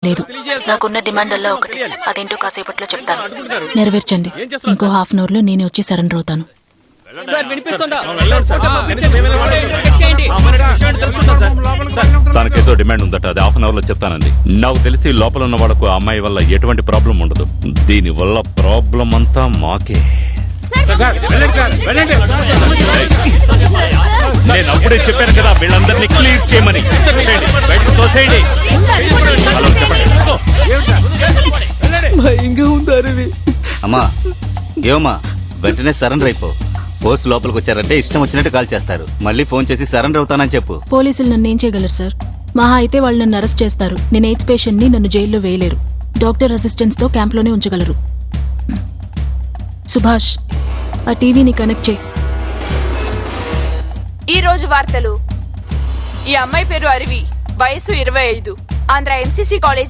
లేదు. నాకున్న డిమాండ్ల్లో ఒకటి, అదేంటో కాసేపట్లో చెప్తాను. నెరవేర్చండి. ఇంకో హాఫ్ అన్ అవర్ లో నేనే వచ్చి సరెండర్ అవుతాను. తనకేదో డిమాండ్ ఉందట, అది హాఫ్ అన్ అవర్ లో చెప్తానండి. నాకు తెలిసి లోపల ఉన్న వాళ్ళకు ఆ అమ్మాయి వల్ల ఎటువంటి ప్రాబ్లం ఉండదు. దీని వల్ల ప్రాబ్లం అంతా మాకే. నేను అప్పుడే చెప్పాను కదా వీళ్ళందరినీ క్లియర్ చేయమని. బయటకు తోసేయండి. హలో, చెప్పండి. అమ్మా ఏమమ్మా, వెంటనే సరెండర్ అయిపో. పోలీసు లోపలికి వచ్చారంటే ఇష్టం వచ్చినట్టు కాల్ చేస్తారు. మళ్ళీ ఫోన్ చేసి సరెండర్ అవుతానని చెప్పు. పోలీసులు నన్ను ఏం చేయగలరు సార్? మహా అయితే వాళ్ళు నన్ను అరెస్ట్ చేస్తారు. నేను ఎయిడ్స్ పేషెంట్ ని, నన్ను జైల్లో వేయలేరు. డాక్టర్ అసిస్టెంట్స్ తో క్యాంప్ లోనే ఉంచగలరు. సుభాష్, ఆ టీవీని కనెక్ట్ చేయి. ఈ రోజు వార్తలు. ఈ అమ్మాయి పేరు అరివి, వయసు 25, ఆంధ్ర ఎంసీసీ కాలేజ్